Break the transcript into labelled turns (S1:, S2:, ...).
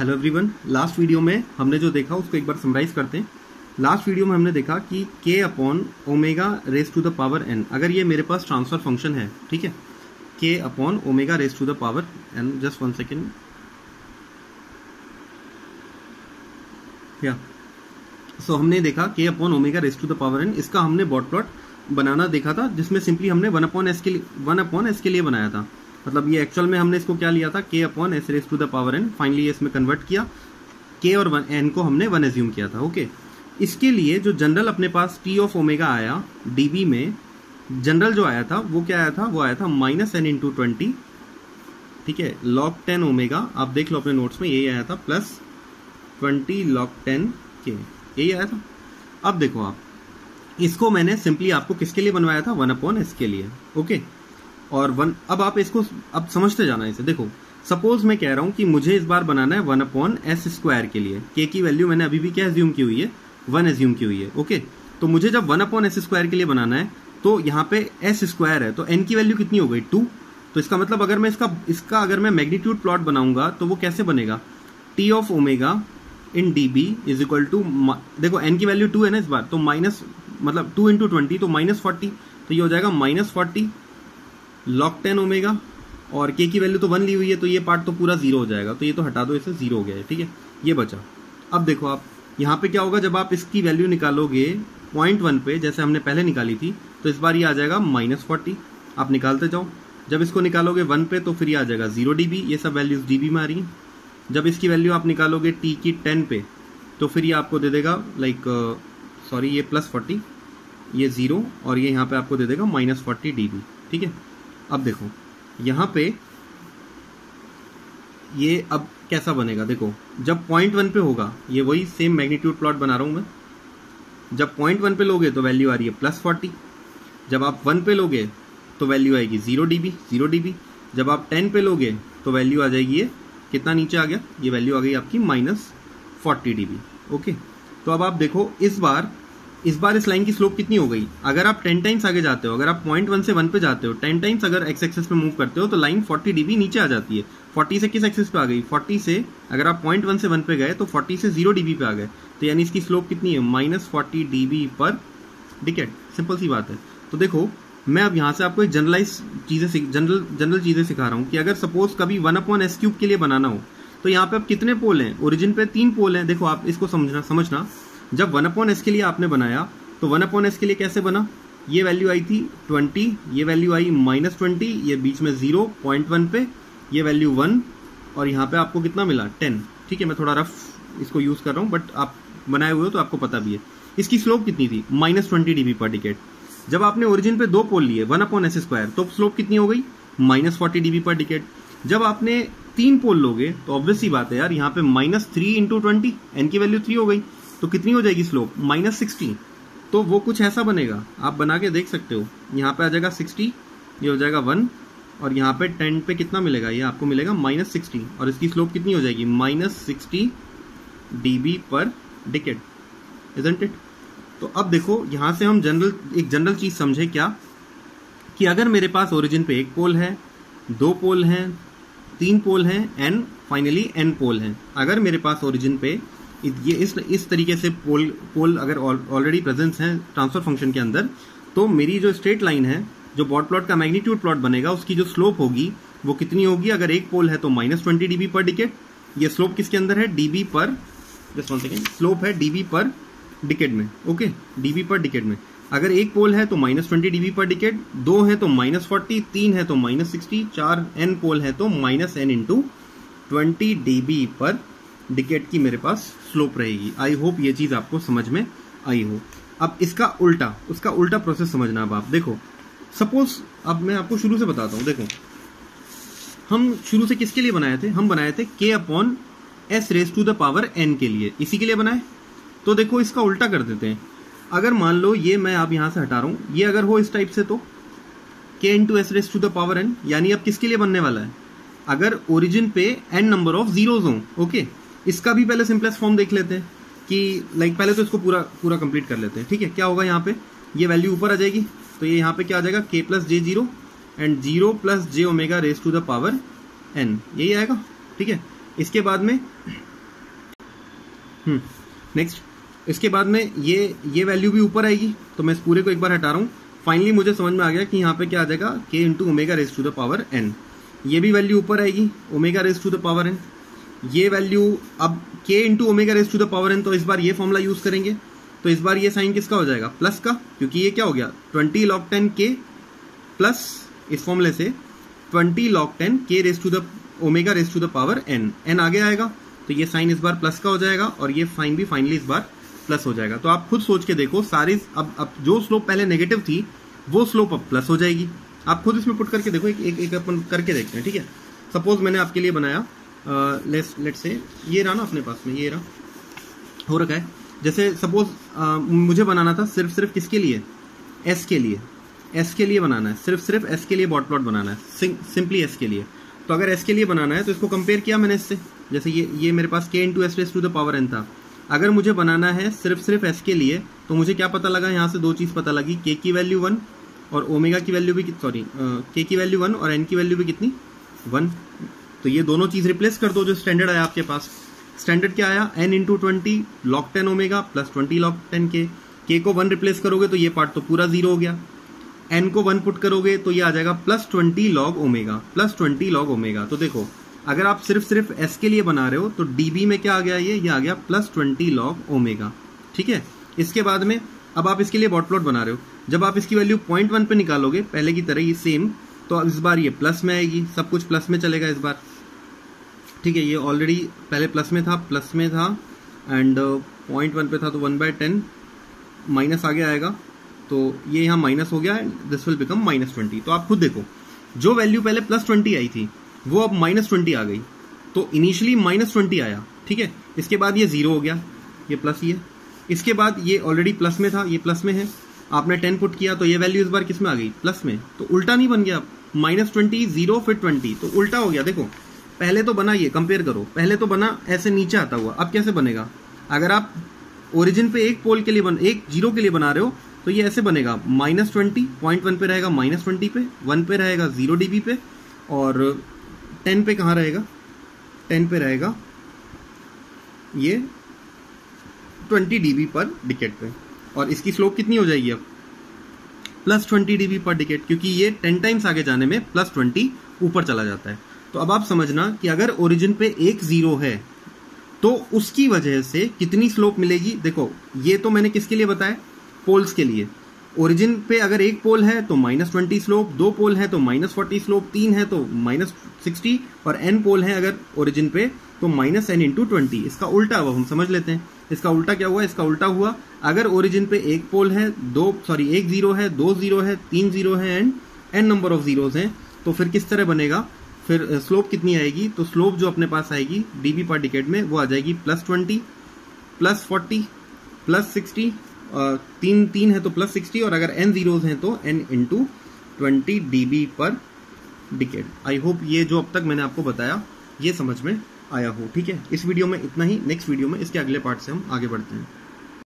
S1: Hello everyone. Last video में हमने जो देखा उसको एक बार समराइज करते हैं। लास्ट वीडियो में हमने देखा कि k upon omega raise to the power n, अगर ये मेरे पास ट्रांसफर फंक्शन है, ठीक है, k upon omega raise to the power n, just 1 second, या सो हमने देखा k upon omega raise to the power n, इसका हमने डॉट प्लॉट बनाना देखा था, जिसमें सिंपली हमने 1 अपॉन s के लिए बनाया था। मतलब ये एक्चुअल में हमने इसको क्या लिया था, k upon S raise to the power n, finally इसमें कन्वर्ट किया, k और n को हमने 1 एज्यूम किया था। ओके, इसके लिए जो जनरल अपने पास t ऑफ ओमेगा आया dB में, जनरल जो आया था वो क्या आया था, वो आया था -n इंटू 20, ठीक है, log 10 ओमेगा, आप देख लो अपने नोट्स में, यही आया था, प्लस 20 log 10 k, यही आया था। अब देखो आप, इसको मैंने सिंपली आपको किसके लिए बनवाया था, 1 अपॉन s के लिए। ओके, और 1, अब आप इसको अब समझते जाना इसे। देखो, सपोज मैं कह रहा हूं कि मुझे इस बार बनाना है 1 अपॉन एस स्क्वायर के लिए, k की वैल्यू मैंने अभी भी क्या एज्यूम की हुई है, 1 एज्यूम की हुई है। ओके, तो मुझे जब 1 अपॉन एस स्क्वायर के लिए बनाना है, तो यहाँ पे एस स्क्वायर है, तो n की वैल्यू कितनी हो गई, 2। तो इसका मतलब अगर मैं इसका अगर मैं मैग्नीट्यूड प्लॉट बनाऊंगा तो वो कैसे बनेगा, t of omega in dB is equal to, देखो n की वैल्यू 2 है ना इस बार, तो माइनस, मतलब 2 इंटू 20 तो -40, तो ये हो जाएगा -40 log 10 ओमेगा, और k की वैल्यू तो 1 ली हुई है, तो ये पार्ट तो पूरा 0 हो जाएगा, तो ये तो हटा दो, इसे 0 हो गया है, ठीक है, ये बचा। अब देखो आप यहाँ पे क्या होगा, जब आप इसकी वैल्यू निकालोगे 0.1 पे, जैसे हमने पहले निकाली थी, तो इस बार ये आ जाएगा -40, आप निकालते जाओ। जब इसको निकालोगे 1 पे, तो फिर ये आ जाएगा 0 dB, ये सब वैल्यूज dB में आ रही हैं। जब इसकी वैल्यू आप निकालोगे t की 10 पे, तो फिर ये आपको दे देगा सॉरी ये +40, ये 0, और ये यहाँ पे आपको दे देगा -40 dB, ठीक है। अब देखो यहाँ पे ये अब कैसा बनेगा, देखो जब 0.1 पे होगा, ये वही सेम मैग्नीट्यूड प्लॉट बना रहा हूं मैं, जब 0.1 पे लोगे तो वैल्यू आ रही है +40, जब आप 1 पे लोगे तो वैल्यू आएगी 0 dB, जब आप 10 पे लोगे तो वैल्यू आ जाएगी, ये कितना नीचे आ गया, ये वैल्यू आ गई आपकी -40 dB। ओके, तो अब आप देखो इस बार इस लाइन की स्लोप कितनी हो गई, अगर आप 10 टाइम्स आगे जाते हो, अगर आप 0.1 से 1 पे जाते हो, 10 टाइम्स अगर x एक्सिस पे मूव करते हो, तो लाइन 40 dB नीचे आ जाती है। 40 से किस एक्सिस पे आ गई, 40 से, अगर आप 0.1 से 1 पे गए तो 40 से 0 dB पे आ गए, तो यानी इसकी स्लोप कितनी है, -40 dB पर डिकेड। सिंपल सी बात है। तो देखो मैं अब यहाँ से आपको एक जनरलाइज जनरल चीजें सिखा रहा हूँ कि अगर सपोज कभी 1 अपॉन एस क्यूब के लिए बनाना हो, तो यहाँ पे अब कितने पोल हैं, ओरिजिन पे 3 पोल हैं। देखो आप इसको समझना, जब 1 अपॉन एस के लिए आपने बनाया, तो 1 अपॉन एस के लिए कैसे बना, ये वैल्यू आई थी 20, ये वैल्यू आई -20, ये बीच में 0, 0.1 पे ये वैल्यू 1, और यहाँ पे आपको कितना मिला, 10, ठीक है। मैं थोड़ा रफ इसको यूज कर रहा हूँ, बट आप बनाए हुए हो तो आपको पता भी है। इसकी स्लोप कितनी थी, -20 dB पर डिकेड। जब आपने ओरिजिन पे 2 पोल लिए 1 अपॉन एस स्क्वायर, तो स्लोप कितनी हो गई, -40 dB पर डिकेड। जब आपने 3 पोल लोगे, तो ऑब्वियस सी बात है यार, यहाँ पे -3 इंटू 20, एन की वैल्यू 3 हो गई, तो कितनी हो जाएगी स्लोप, -60। तो वो कुछ ऐसा बनेगा, आप बना के देख सकते हो, यहाँ पे आ जाएगा 60, ये हो जाएगा 1, और यहाँ पे 10 पे कितना मिलेगा, ये आपको मिलेगा -60, और इसकी स्लोप कितनी हो जाएगी, -60 dB पर डिकेड, इजंट इट। तो अब देखो यहाँ से हम एक जनरल चीज समझे, क्या कि अगर मेरे पास ओरिजिन पे 1 पोल है, 2 पोल हैं, 3 पोल हैं, n फाइनली n पोल हैं, अगर मेरे पास ओरिजिन पे ये इस तरीके से पोल अगर ऑलरेडी प्रेजेंस है ट्रांसफर फंक्शन के अंदर, तो मेरी जो स्ट्रेट लाइन है, जो डॉट प्लॉट का मैग्नीट्यूड प्लॉट बनेगा, उसकी जो स्लोप होगी वो कितनी होगी, अगर 1 पोल है तो -20 dB पर डिकेड। ये स्लोप किसके अंदर है, dB पर, जस्ट 1 सेकेंड, स्लोप है dB पर डिकेड में। ओके, dB पर डिकेड में, अगर 1 पोल है तो -20 dB पर डिकेड, 2 है तो -40, 3 है तो -60, 4 n पोल है तो -n इंटू 20 dB पर डिकेड की मेरे पास स्लोप रहेगी। आई होप ये चीज आपको समझ में आई हो। अब उसका उल्टा प्रोसेस समझना। अब आप देखो, सपोज अब मैं आपको शुरू से बताता हूं, देखो हम शुरू से किसके लिए बनाए थे, हम बनाए थे k upon S raise to the power n के लिए, इसी के लिए बनाए। तो देखो इसका उल्टा कर देते हैं, अगर मान लो ये मैं अब यहां से हटा रहा हूं, ये अगर हो इस टाइप से, तो k into s raise to the power n, यानी अब किसके लिए बनने वाला है, अगर ओरिजिन पे n नंबर ऑफ जीरोज हो। ओके, इसका भी पहले सिंपलेस्ट फॉर्म देख लेते हैं कि पहले तो इसको पूरा कंप्लीट कर लेते हैं, ठीक है। क्या होगा यहाँ पे, ये वैल्यू ऊपर आ जाएगी, तो ये यहाँ पे क्या आ जाएगा, k + j0 and 0 + j omega raise to the power n, यही आएगा, ठीक है। इसके बाद में नेक्स्ट, इसके बाद में ये वैल्यू भी ऊपर आएगी, तो मैं इस पूरे को एक बार हटा रहा हूँ। फाइनली मुझे समझ में आ गया कि यहाँ पे क्या आ जाएगा, k into omega raise to the power n। ये भी वैल्यू ऊपर आएगी, omega raise to the power n। ये वैल्यू अब k into omega raise to the power n, तो इस बार ये फॉर्मूला यूज करेंगे, तो इस बार ये साइन किसका हो जाएगा, प्लस का, क्योंकि ये क्या हो गया 20 log 10 k प्लस इस फॉर्मूले से 20 log 10 k raise to the omega raise to the power n आगे आएगा, तो ये साइन इस बार प्लस का हो जाएगा और ये साइन भी फाइनली इस बार प्लस हो जाएगा। तो आप खुद सोच के देखो, सारी अब जो स्लोप पहले नेगेटिव थी वो स्लोप अब प्लस हो जाएगी। आप खुद इसमें पुट करके देखो, एक अपन करके देखते हैं, ठीक है। सपोज मैंने आपके लिए बनाया, लेट से ये रहा ना अपने पास में, ये रहा हो रखा है। जैसे सपोज मुझे बनाना था सिर्फ किसके लिए, एस के लिए बनाना है, सिर्फ एस के लिए बॉट प्लॉट बनाना है, सिंपली एस के लिए। तो अगर एस के लिए बनाना है तो इसको कंपेयर किया मैंने इससे, जैसे ये मेरे पास k into s raise to the power n था। अगर मुझे बनाना है सिर्फ एस के लिए, तो मुझे क्या पता लगा, यहाँ से दो चीज़ पता लगी, k की वैल्यू 1 और ओमेगा की वैल्यू भी, सॉरी k की वैल्यू 1 और n की वैल्यू भी कितनी 1। तो ये दोनों चीज़ रिप्लेस कर दो जो स्टैंडर्ड आया आपके पास। स्टैंडर्ड क्या आया, n into 20 log 10 omega plus 20 log 10 k को 1 रिप्लेस करोगे तो ये पार्ट तो पूरा 0 हो गया, n को 1 पुट करोगे तो ये आ जाएगा प्लस 20 log ओमेगा। तो देखो, अगर आप सिर्फ s के लिए बना रहे हो तो dB में क्या आ गया, ये आ गया प्लस 20 log ओमेगा, ठीक है। इसके बाद में अब आप इसके लिए बॉट प्लॉट बना रहे हो, जब आप इसकी वैल्यू 0.1 पे निकालोगे पहले की तरह ही सेम, तो इस बार ये प्लस में आएगी, सब कुछ प्लस में चलेगा इस बार, ठीक है। ये ऑलरेडी पहले प्लस में था एंड 0.1 पे था, तो 1/10 माइनस आगे आएगा, तो ये यहाँ माइनस हो गया, दिस विल बिकम -20। तो आप खुद देखो, जो वैल्यू पहले +20 आई थी वो अब -20 आ गई, तो इनिशियली -20 आया, ठीक है। इसके बाद ये 0 हो गया, ये प्लस ये, इसके बाद ये ऑलरेडी प्लस में था, ये प्लस में है, आपने 10 पुट किया तो ये वैल्यू इस बार किस में आ गई, प्लस में। तो उल्टा नहीं बन गया, -20 0 फिर 20, तो उल्टा हो गया। देखो पहले तो बना, ये कंपेयर करो, पहले तो बना ऐसे नीचे आता हुआ, अब कैसे बनेगा, अगर आप ओरिजिन पे एक पोल के लिए एक जीरो के लिए बना रहे हो तो ये ऐसे बनेगा, -20 0.1 पे रहेगा -20 पे, 1 पे रहेगा 0 dB पे, और 10 पे कहाँ रहेगा, 10 पे रहेगा ये 20 dB पर डिकेड पे, और इसकी स्लोप कितनी हो जाएगी अब, प्लस 20 dB पर डिकेड, क्योंकि ये 10 टाइम्स आगे जाने में प्लस 20 ऊपर चला जाता है। तो अब आप समझना कि अगर ओरिजिन पे एक 0 है तो उसकी वजह से कितनी स्लोप मिलेगी। देखो ये तो मैंने किसके लिए बताया, पोल्स के लिए। ओरिजिन पे अगर एक पोल है तो -20 स्लोप, 2 पोल है तो -40 स्लोप, 3 है तो -60, और n पोल है अगर ओरिजिन पे तो -n इंटू 20। इसका उल्टा हुआ, हम समझ लेते हैं इसका उल्टा क्या हुआ। इसका उल्टा हुआ, अगर ओरिजिन पे एक पोल है, एक 0 है, 2 0 है, 3 0 है and n number of zeros हैं, तो फिर किस तरह बनेगा, फिर स्लोप कितनी आएगी, तो स्लोप जो अपने पास आएगी dB पर डिकेड में वो आ जाएगी +20 +40 +60, 3 है तो +60, और अगर n जीरोस हैं तो n इंटू 20 dB पर डिकेड। आई होप ये जो अब तक मैंने आपको बताया ये समझ में आया हो, ठीक है। इस वीडियो में इतना ही, नेक्स्ट वीडियो में इसके अगले पार्ट से हम आगे बढ़ते हैं।